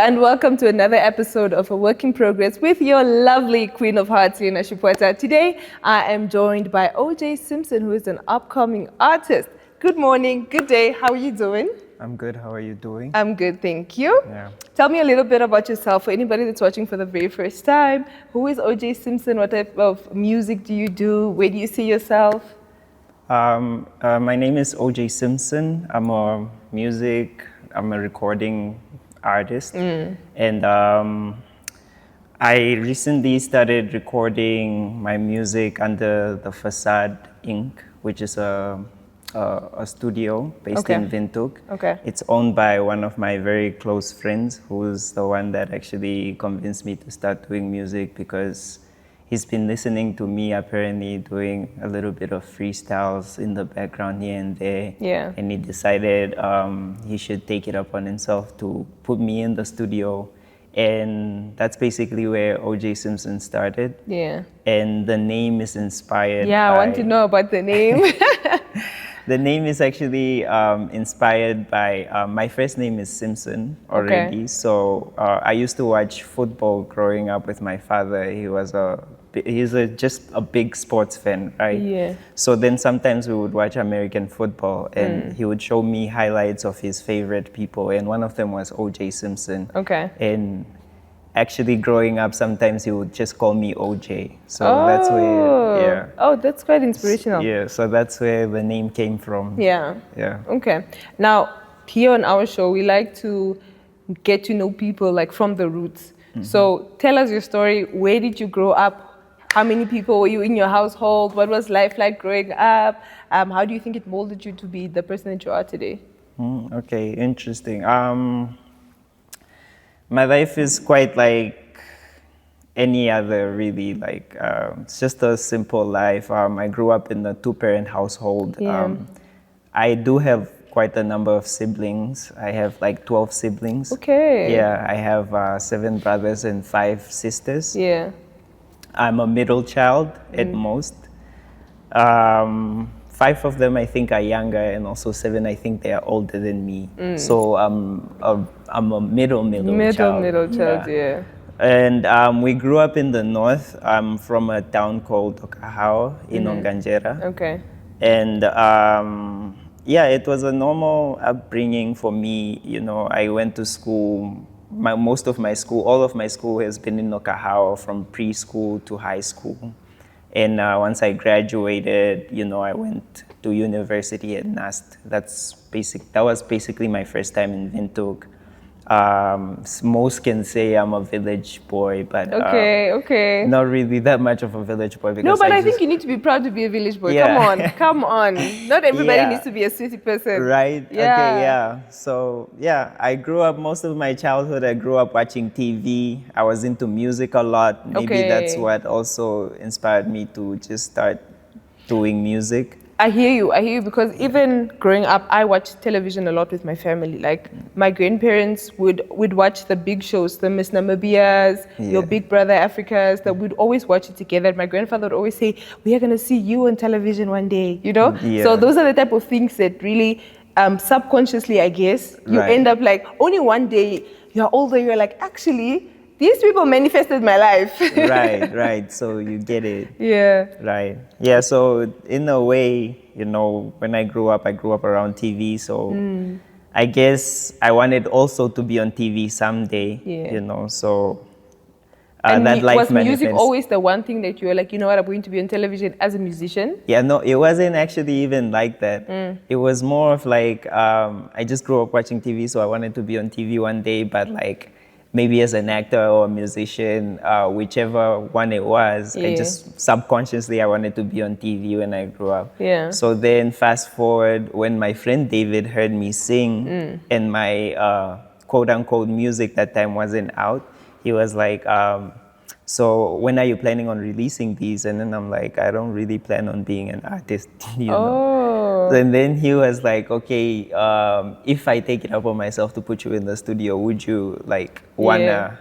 and welcome to another episode of A Work in Progress with your lovely Queen of Hearts, Lena Shipweta. Today, I am joined by OJ Simpson, who is an upcoming artist. Good morning, good day, how are you doing? I'm good, how are you doing? I'm good, thank you. Yeah. Tell me a little bit about yourself for anybody that's watching for the very first time. Who is OJ Simpson? What type of music do you do? Where do you see yourself? My name is OJ Simpson. I'm a recording artist. And I recently started recording my music under the Facade Inc., which is a studio based in Windhoek. Okay. It's owned by one of my very close friends, who's the one that actually convinced me to start doing music, because he's been listening to me apparently doing a little bit of freestyles in the background here and there. Yeah. And he decided he should take it upon himself to put me in the studio. And that's basically where OJ Simpson started. Yeah. And the name is inspired Yeah, I want to know about the name. The name is actually inspired by, my first name is Simpson already. Okay. So I used to watch football growing up with my father. He's just a big sports fan, right? Yeah. So then sometimes we would watch American football, and he would show me highlights of his favorite people, and one of them was OJ Simpson. Okay. And actually growing up, sometimes he would just call me OJ. So that's where, yeah. Oh, that's quite inspirational. Yeah, so that's where the name came from. Yeah. Yeah. Okay. Now, here on our show, we like to get to know people like from the roots. So tell us your story. Where did you grow up? How many people were you in your household? What was life like growing up? How do you think it molded you to be the person that you are today? Okay, interesting. My life is quite like any other, really. Like, it's just a simple life. I grew up in a two-parent household. Yeah. I do have quite a number of siblings. I have like 12 siblings. Okay. Yeah, I have 7 brothers and 5 sisters. Yeah. I'm a middle child at most. 5 of them I think are younger, and also 7 I think they are older than me. So I'm a middle child. Middle child, yeah. And we grew up in the north. I'm from a town called Okahao in Onganjera. Okay. And yeah, it was a normal upbringing for me. You know, I went to school. All of my school has been in Okahao, from preschool to high school. And once I graduated, you know, I went to university at NAST. That was basically my first time in Windhoek. Most can say I'm a village boy, but Okay. not really that much of a village boy. Because No, but I think you need to be proud to be a village boy. Yeah. Come on. Not everybody Yeah. needs to be a city person. Right? Yeah. Okay, yeah. So, yeah, I grew up, most of my childhood, I grew up watching TV. I was into music a lot. Maybe that's what also inspired me to just start doing music. I hear you, because even growing up, I watched television a lot with my family. Like, my grandparents would watch the big shows, the Miss Namibias, your Big Brother Africas, that we'd always watch it together. My grandfather would always say, we are going to see you on television one day, you know? Yeah. So those are the type of things that really, subconsciously, I guess, you end up like, only one day, you're older, you're like, actually, these people manifested my life. Right. So you get it. Yeah. Right. Yeah, so in a way, you know, when I grew up around TV. So I guess I wanted also to be on TV someday, you know, so and that life was music manifests. always the one thing that you were like, you know what, I'm going to be on television as a musician? Yeah, no, it wasn't actually even like that. It was more of like, I just grew up watching TV, so I wanted to be on TV one day, but like, maybe as an actor or a musician, whichever one it was, I just subconsciously I wanted to be on TV when I grew up. Yeah. So then fast forward, when my friend David heard me sing and my quote unquote music that time wasn't out, he was like, so when are you planning on releasing these? And then I'm like, I don't really plan on being an artist, you know. And then he was like, okay, if I take it upon myself to put you in the studio, would you like wanna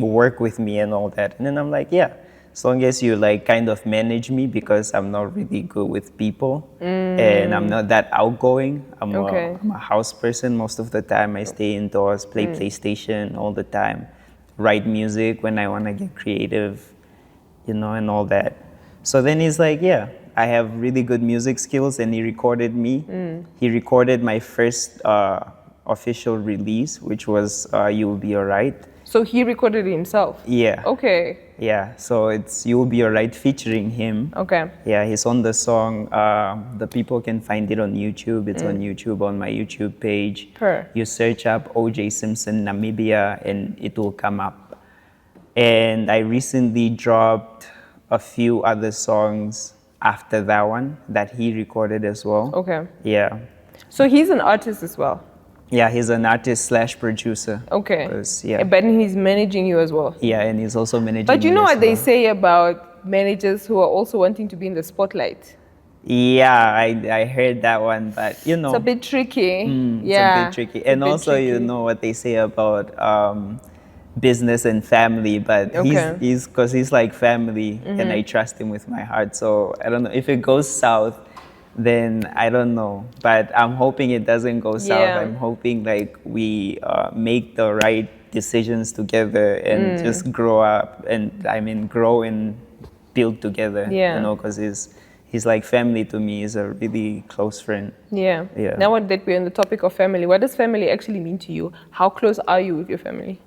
work with me and all that? And then I'm like, yeah. as long as you like kind of manage me, because I'm not really good with people and I'm not that outgoing. I'm a house person most of the time. I stay indoors, play PlayStation all the time, write music when I want to get creative, and all that. So then he's like, yeah, I have really good music skills, and he recorded me. He recorded my first official release, which was You'll Be Alright. So he recorded it himself? Yeah. Okay. Yeah, so it's You'll Be Alright featuring him. Okay. Yeah, he's on the song. The people can find it on YouTube. It's on YouTube, on my YouTube page. You search up OJ Simpson Namibia and it will come up. And I recently dropped a few other songs after that one that he recorded as well. Okay. Yeah. So he's an artist as well? Yeah, he's an artist/producer. Okay. Yeah. But he's managing you as well? Yeah, and he's also managing. But you know what they well. say about managers who are also wanting to be in the spotlight? Yeah, I heard that one, but It's a bit tricky. It's a bit tricky. And also, tricky. You know what they say about business and family, but he's like family, and I trust him with my heart. So I don't know if it goes south, then I don't know, but I'm hoping it doesn't go south. I'm hoping like we make the right decisions together and just grow up, and grow and build together. Because he's like family to me. He's a really close friend. Yeah. Now that we're on the topic of family, what does family actually mean to you? How close are you with your family?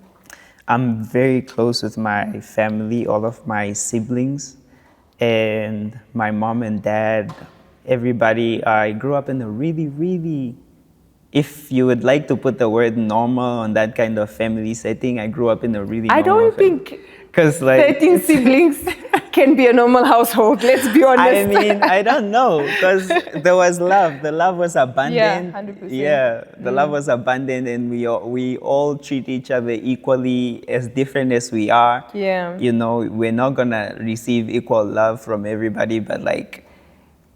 I'm very close with my family, all of my siblings, and my mom and dad. Everybody. I grew up in a really, really, if you would like to put the word normal on that kind of family setting, I grew up in a really normal I don't think 13 siblings can be a normal household, let's be honest. I don't know, because there was love. The love was abundant. Yeah, 100%. Yeah, the love was abundant, and we all treat each other equally, as different as we are. Yeah. We're not gonna receive equal love from everybody, but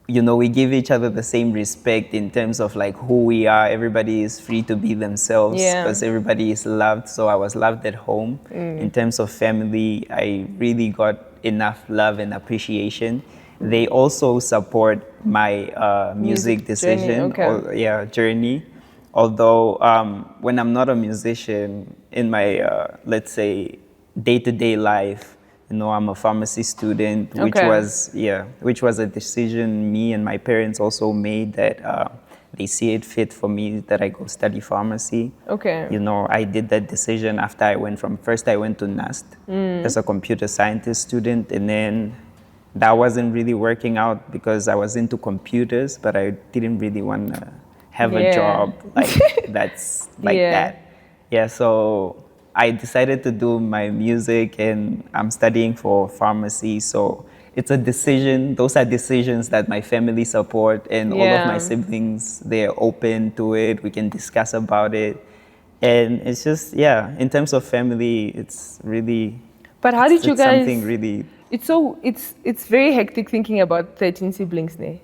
we give each other the same respect in terms of like who we are. Everybody is free to be themselves because everybody is loved. So I was loved at home. In terms of family, I really got enough love and appreciation. They also support my music decision, journey. Although when I'm not a musician, in my, let's say, day-to-day life, I'm a pharmacy student, which was a decision me and my parents also made, that they see it fit for me that I go study pharmacy. Okay. I did that decision after I went to NAST as a computer scientist student, and then that wasn't really working out because I was into computers, but I didn't really want to have a job that's that. Yeah, so I decided to do my music, and I'm studying for pharmacy. So it's a decision. Those are decisions that my family support, and all of my siblings, they're open to it. We can discuss about it. And it's just, in terms of family, it's really... But how did you guys... something really... It's very hectic thinking about 13 siblings, ne?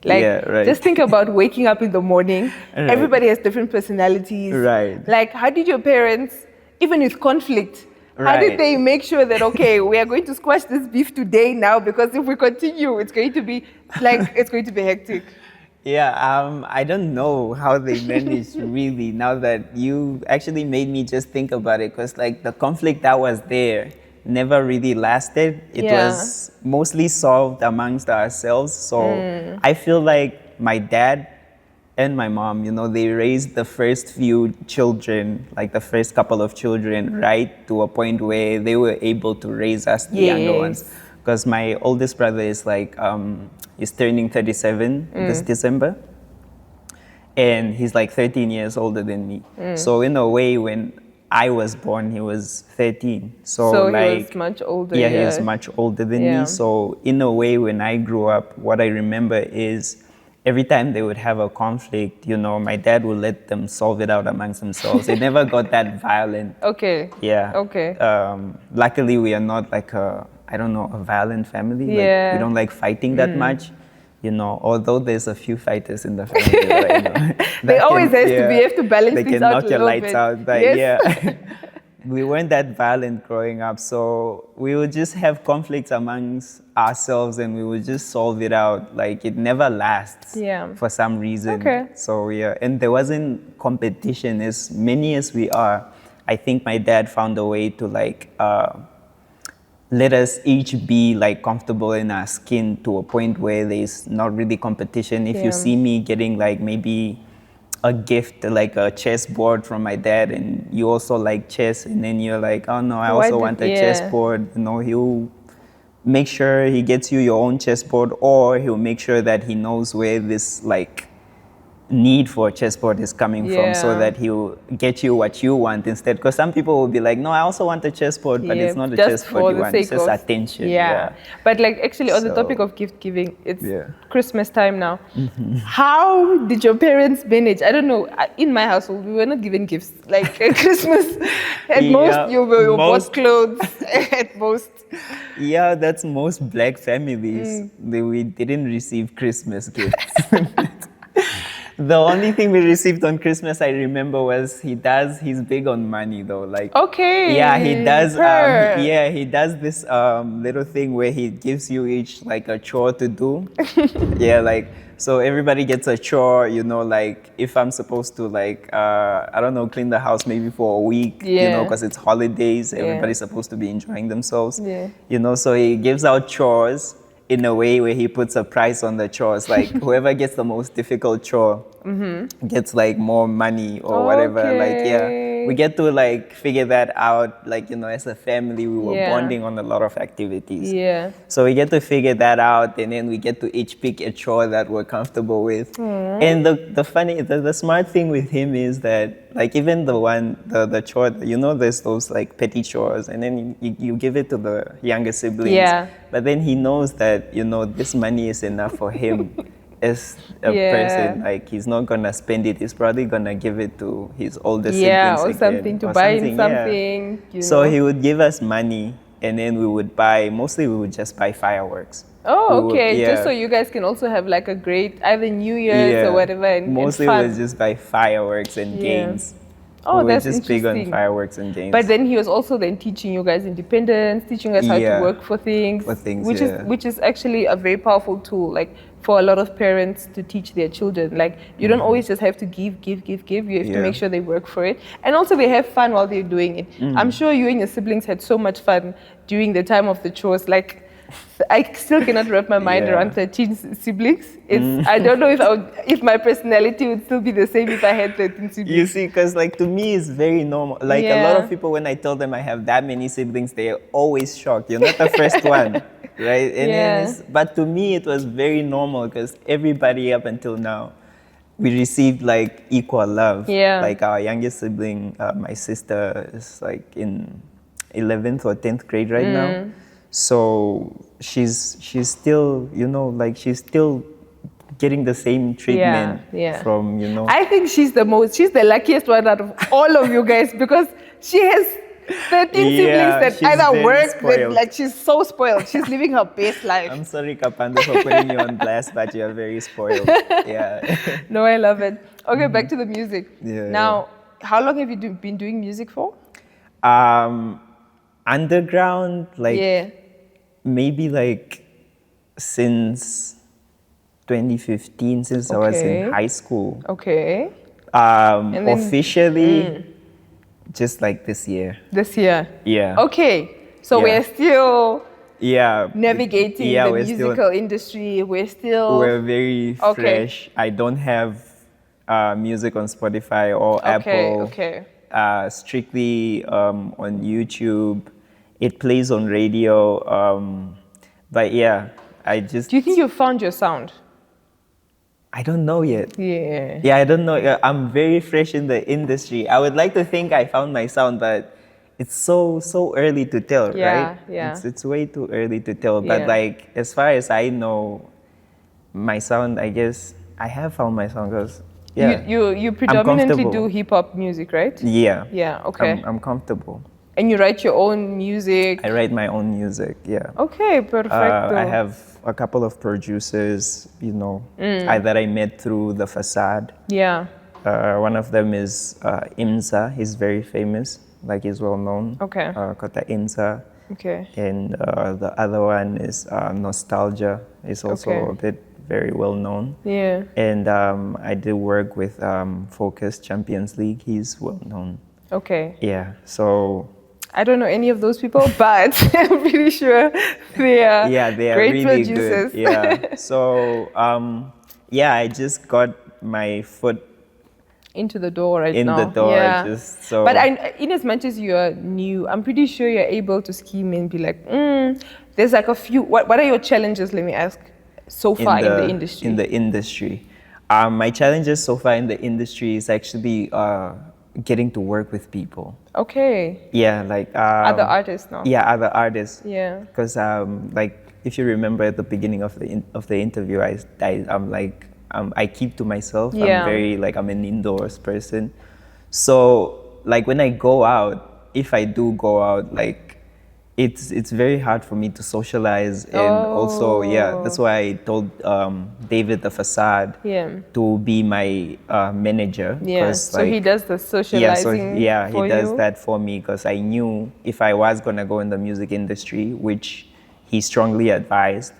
Just think about waking up in the morning. Right. Everybody has different personalities. Right. Like, how did your parents... Even with conflict, how did they make sure that, okay, we are going to squash this beef today now, because if we continue, it's going to be hectic. Yeah, I don't know how they managed really, now that you actually made me just think about it, because the conflict that was there never really lasted. It was mostly solved amongst ourselves. So I feel like my dad and my mom, they raised the first few children, the first couple of children, right to a point where they were able to raise us, the younger ones. Because my oldest brother is he's turning 37 this December. And he's 13 years older than me. So in a way, when I was born, he was 13. So he was much older. Yeah, he was much older than me. So in a way, when I grew up, what I remember is, every time they would have a conflict, my dad would let them solve it out amongst themselves. It never got that violent. Okay. Yeah. Okay. Luckily, we are not a violent family. We don't like fighting that much. Although there's a few fighters in the family. They always have to balance things out. They can knock your lights out. But we weren't that violent growing up, so we would just have conflicts amongst ourselves and we would just solve it out. Like it never lasts for some reason. Okay. So yeah, and there wasn't competition. As many as we are, I think my dad found a way to like let us each be like comfortable in our skin to a point where there's not really competition. If you see me getting like maybe a gift like a chessboard from my dad and you also like chess and then you're like, oh no, I also want a chessboard, you know, he'll make sure he gets you your own chessboard, or he'll make sure that he knows where this like need for a chessboard is coming from, so that he'll get you what you want instead. Because some people will be like, no, I also want a chessboard, but it's not a chessboard you want, it's just attention. But like actually on the topic of gift giving, it's Christmas time now. How did your parents manage? I don't know, in my household we were not given gifts like at Christmas. At most you were bought clothes at most. Yeah, that's most black families. We didn't receive Christmas gifts. The only thing we received on Christmas, I remember, was he's big on money though. Like, yeah, he does. He does this little thing where he gives you each like a chore to do. Like, so everybody gets a chore, you know, like if I'm supposed to like, I don't know, clean the house maybe for a week, you know, because it's holidays, everybody's supposed to be enjoying themselves, you know, so he gives out chores in a way where he puts a price on the chores. Like whoever gets the most difficult chore gets like more money or whatever. Like, we get to like figure that out. Like, you know, as a family, we were bonding on a lot of activities. So we get to figure that out, and then we get to each pick a chore that we're comfortable with. And the smart thing with him is that like even the chore, you know, there's those like petty chores, and then you give it to the younger siblings. But then he knows that, you know, this money is enough for him as a person. Like he's not gonna spend it. He's probably gonna give it to his older siblings or again, something to buy something. You so know. he would give us money, and then we would just buy fireworks. Just so you guys can also have like a great either New Year's or whatever. And mostly and we would just buy fireworks and games. That's just big on fireworks and games. But then he was also then teaching you guys independence, teaching us how to work for things. Which is actually a very powerful tool, like for a lot of parents to teach their children. Like you don't always just have to give. You have to make sure they work for it. And also they have fun while they're doing it. I'm sure you and your siblings had so much fun during the time of the chores. Like I still cannot wrap my mind around 13 siblings. I don't know if my personality would still be the same if I had 13 siblings. You see, because like to me it's very normal. Like a lot of people, when I tell them I have that many siblings, they're always shocked. You're not the first one, right? And but to me it was very normal because everybody up until now, we received like equal love. Like our youngest sibling, my sister, is like in 11th or 10th grade right now. So she's still, you know, like she's still getting the same treatment from, you know. I think she's the luckiest one out of all of you guys, because she has 13 siblings that either work, that, like she's so spoiled. She's living her best life. I'm sorry, Kapando, for putting you on blast, but you're very spoiled. No, I love it. Okay, back to the music. Now, how long have you been doing music for? Underground, like maybe like since 2015, since I was in high school. And then, officially, just like this year. Okay, so we're still navigating the musical industry. We're very fresh. I don't have music on Spotify or Apple. Strictly on YouTube. It plays on radio, but I just... Do you think you found your sound? I don't know yet. I don't know. I'm very fresh in the industry. I would like to think I found my sound, but it's so early to tell, right? It's way too early to tell. But like, as far as I know, my sound, I guess I have found my sound because you predominantly do hip hop music, right? I'm comfortable. And you write your own music? I write my own music, Okay, perfect. I have a couple of producers, you know, that I met through The Facade. One of them is Imza. He's very famous. like is well known. Okay. Kota Insa. Okay. And the other one is Nostalgia. It's also Okay. a bit very well known. Yeah. And I did work with Focus Champions League. He's well known. Okay. Yeah. So I don't know any of those people, but I'm pretty sure they are they are great really producers. good. Yeah. So I just got my foot into the door right in now. the door. Yeah. Just so. But in as much as you're new, I'm pretty sure you're able to scheme and be like, there's like a few. What are your challenges? Let me ask. So far in the industry. In the industry, my challenges so far in the industry is actually getting to work with people. Okay. Yeah, like other artists now. Yeah, other artists. Yeah. Because like if you remember at the beginning of the interview, I'm like I keep to myself. Yeah. I'm very like I'm an indoors person. So like when I go out, if I do go out, like it's very hard for me to socialize, and also that's why I told David the Facade to be my manager. Yeah. So he does the socializing. He does that for me, because I knew if I was gonna go in the music industry, which he strongly advised,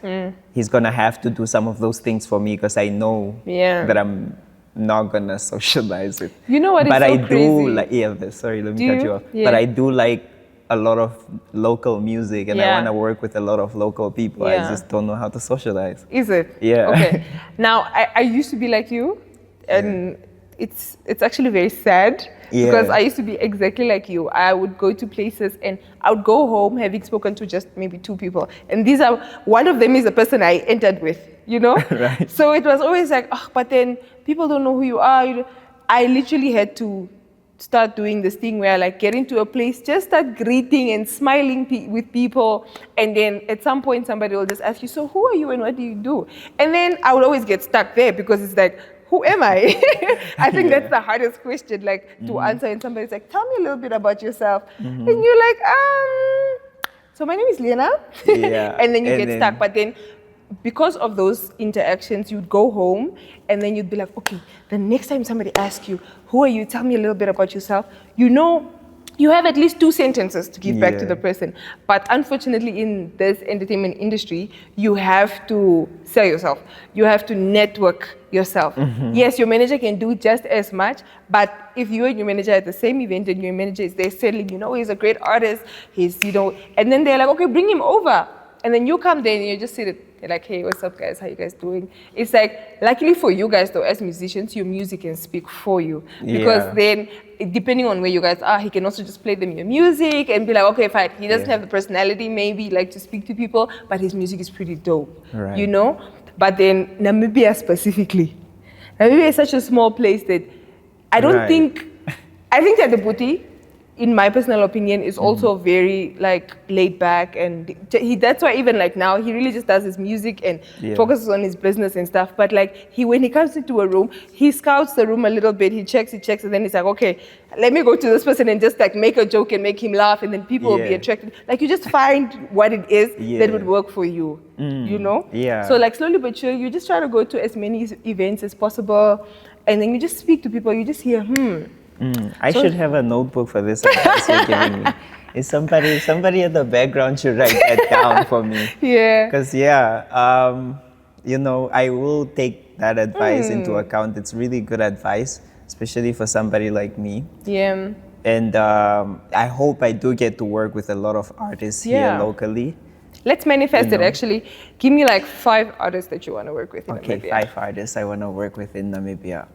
he's gonna have to do some of those things for me, because I know that I'm not gonna socialize it. You know what? But it's so I crazy. do like sorry, let me cut you off. Yeah. But I do like a lot of local music, and I want to work with a lot of local people. I just don't know how to socialize. Is it? Yeah. Okay. Now I used to be like you, and it's actually very sad. Because I used to be exactly like you. I would go to places and I would go home having spoken to just maybe 2 people. And one of them is the person I entered with, you know? Right. So it was always like, but then people don't know who you are. I literally had to start doing this thing where I like get into a place, just start greeting and smiling with people. And then at some point somebody will just ask you, so who are you and what do you do? And then I would always get stuck there, because it's like, who am I? I think that's the hardest question, like to answer. And somebody's like, tell me a little bit about yourself. And you're like, so my name is Lena. Yeah. And then you get stuck. But then because of those interactions, you'd go home and then you'd be like, okay, the next time somebody asks you, who are you? Tell me a little bit about yourself. You know, you have at least 2 sentences to give back to the person. But unfortunately, in this entertainment industry, you have to sell yourself. You have to network yourself. Yes, your manager can do just as much, but if you and your manager at the same event and your manager is there selling, he's a great artist, and then they're like, okay, bring him over. And then you come there and you just sit You're like, hey, what's up, guys? How you guys doing? It's like, luckily for you guys, though, as musicians, your music can speak for you. Because then, depending on where you guys are, he can also just play them your music and be like, okay, fine. He doesn't have the personality, maybe, like to speak to people, but his music is pretty dope, you know? But then, Namibia specifically. Namibia is such a small place that I don't think, I think that the Buti, in my personal opinion, is also very like laid back, and that's why even like now he really just does his music and focuses on his business and stuff. But like when he comes into a room, he scouts the room a little bit, he checks, and then he's like, okay, let me go to this person and just like make a joke and make him laugh, and then people will be attracted. Like you just find what it is that would work for you, you know? So like slowly but surely, you just try to go to as many events as possible, and then you just speak to people, you just hear, I should have a notebook for this advice you're giving me. Is somebody at the background should write that down for me. Because you know, I will take that advice into account. It's really good advice, especially for somebody like me. And I hope I do get to work with a lot of artists here locally. Let's manifest it, actually. Give me like 5 artists that you want to work with in Namibia. 5 artists I want to work with in Namibia.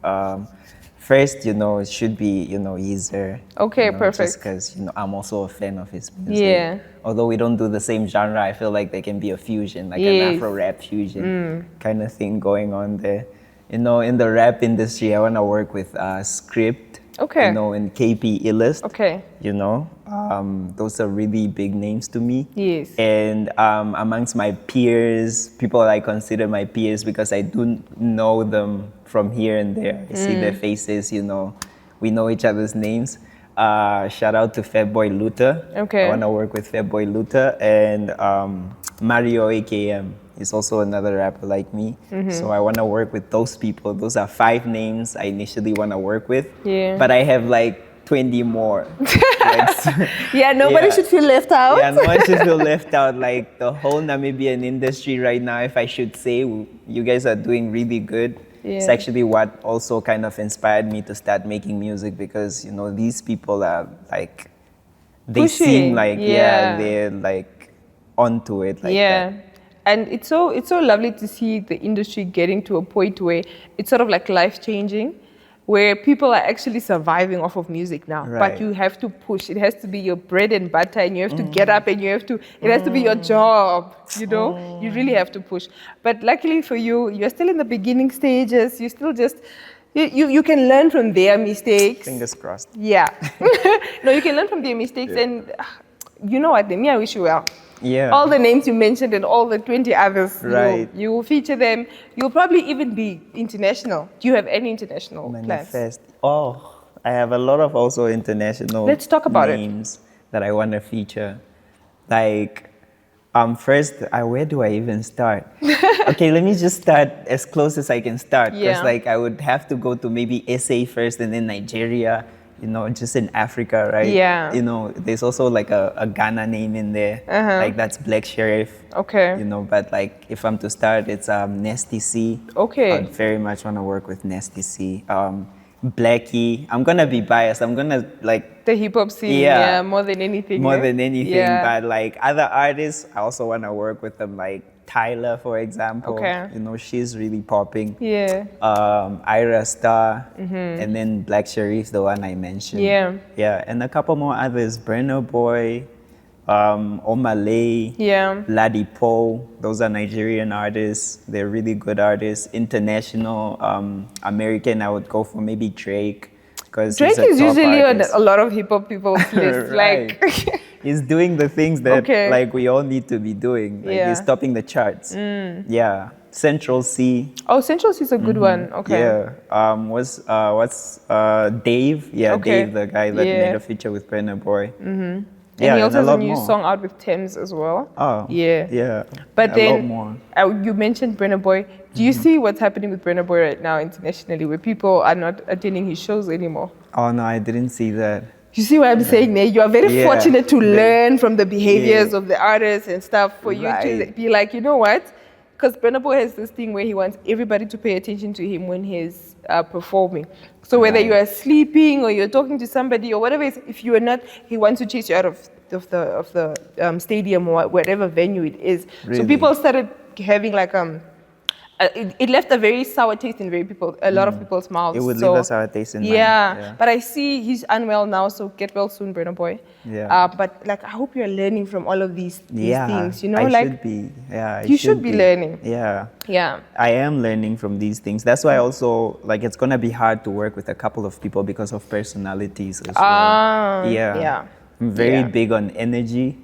First, you know, it should be, you know, Yeezer. Okay, you know, perfect. Just because, you know, I'm also a fan of his music. Although we don't do the same genre, I feel like there can be a fusion, like an Afro-rap fusion kind of thing going on there. You know, in the rap industry, I want to work with Script. You know, and KP Illest. You know, those are really big names to me. And amongst my peers, people I consider my peers because I do know them from here and there. I see their faces, you know, we know each other's names. Shout out to Fatboy Luther. I want to work with Fatboy Luther, and Mario AKM is also another rapper like me. So I want to work with those people. Those are 5 names I initially want to work with. But I have like 20 more. Like, Yeah, nobody yeah. should feel left out. Yeah, no one should feel left out. Like the whole Namibian industry right now, if I should say, you guys are doing really good. It's Yeah. actually what also kind of inspired me to start making music, because you know these people are like, they Pushing, seem like yeah. they're like onto it like Yeah. that. And it's so lovely to see the industry getting to a point where it's sort of like life changing, where people are actually surviving off of music now. But Right. you have to push. It has to be your bread and butter, and you have to get up, and it has to be your job, you know? You really have to push. But luckily for you, you're still in the beginning stages. You still just, you can learn from their mistakes. Fingers crossed. Yeah. No, you can learn from their mistakes, and you know what, me, I wish you well. Yeah. All the names you mentioned and all the 20 others, Right. you will feature them. You'll probably even be international. Do you have any international plans? Manifest. Oh, I have a lot of also international Let's talk about it. names that I want to feature. Like, first, where do I even start? Okay, let me just start as close as I can start. Because Yeah. like I would have to go to maybe SA first and then Nigeria, you know, just in Africa, right? Yeah. You know, there's also like a Ghana name in there. Like that's Black Sheriff. Okay. You know, but like if I'm to start, it's Nasty C. Okay. I very much want to work with Nasty C. Blackie. I'm gonna be biased. I'm gonna like The hip hop scene, Yeah. yeah, more than anything. more eh? than anything. Yeah. But like other artists, I also want to work with them. Like Tyler, for example. Okay. You know, she's really popping. Yeah. Ira Star, and then Black Sharif, the one I mentioned. Yeah. Yeah, and a couple more others. Brenner Boy, Omalay, Yeah. Ladipo. Those are Nigerian artists. They're really good artists. International, American, I would go for maybe Drake. Because Drake is usually on a lot of hip hop people's lists. Right. Like, He's doing the things that Okay. like we all need to be doing. Like Yeah. he's topping the charts. Yeah. Central C. oh, Central C is a good one. Okay. Yeah. What's Dave? Yeah, Okay. Dave, the guy that Yeah. made a feature with Brenner Boy. And Yeah, he also a has a lot new more. song out with Thames as well. Oh. Yeah. Yeah. But a then lot more. You mentioned Brenner Boy. Do you see what's happening with Brenner Boy right now internationally, where people are not attending his shows anymore? Oh no, I didn't see that. You see what I'm saying there? You are very Yeah. fortunate to learn from the behaviors of the artists and stuff for you to Right. be like, you know what? Because Brenner Boy has this thing where he wants everybody to pay attention to him when he's performing. So whether Right. you are sleeping or you're talking to somebody or whatever it is, if you are not, he wants to chase you out of the stadium or whatever venue it is. So Really? people started having like it left a very sour taste in a lot of people's mouths. It would So, leave a sour taste in mine. yeah, but I see he's unwell now, so get well soon, Brenner Boy. Yeah. But like, I hope you're learning from all of these Yeah. things. You know, I like should be. Yeah. I you should be learning. Yeah. Yeah. I am learning from these things. That's why also like it's gonna be hard to work with a couple of people because of personalities as well. Yeah. Yeah. I'm very Yeah. big on energy.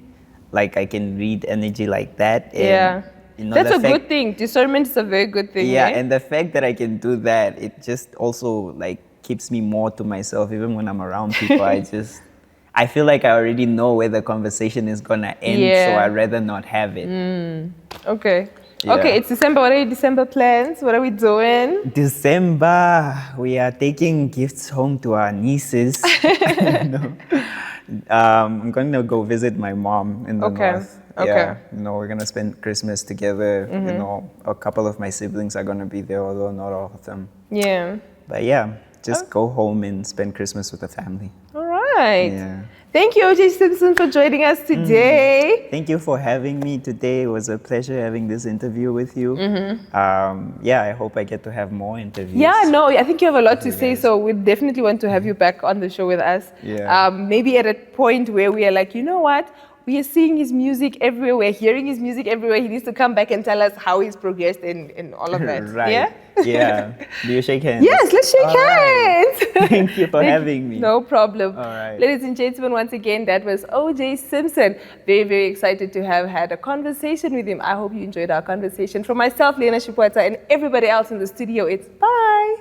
Like I can read energy like that. And, Yeah. you know, That's the a fact- good thing. Discernment is a very good thing. Yeah, eh? and the fact that I can do that, it just also like keeps me more to myself. Even when I'm around people, I feel like I already know where the conversation is gonna end, so Yeah. I'd rather not have it. Okay. Yeah. Okay, it's December. What are your December plans? What are we doing? December, we are taking gifts home to our nieces. No. I'm going to go visit my mom in the Okay, north. okay. Yeah, you know, we're going to spend Christmas together. You know, a couple of my siblings are going to be there, although not all of them. Yeah. But yeah, just go home and spend Christmas with the family. All right. Yeah. Thank you, OJ Simpson, for joining us today. Thank you for having me today. It was a pleasure having this interview with you. Yeah, I hope I get to have more interviews. Yeah, no, I think you have a lot to say, guys. so we definitely want to have you back on the show with us. Yeah. Maybe at a point where we are like, you know what? We are seeing his music everywhere. We're hearing his music everywhere. He needs to come back and tell us how he's progressed and all of that. Right. Yeah? Yeah. Do you shake hands? Yes, let's shake All right. hands. Thank you for having me. No problem. All right. Ladies and gentlemen, once again, that was OJ Simpson. Very, very excited to have had a conversation with him. I hope you enjoyed our conversation. From myself, Lena Shipwata, and everybody else in the studio, it's bye.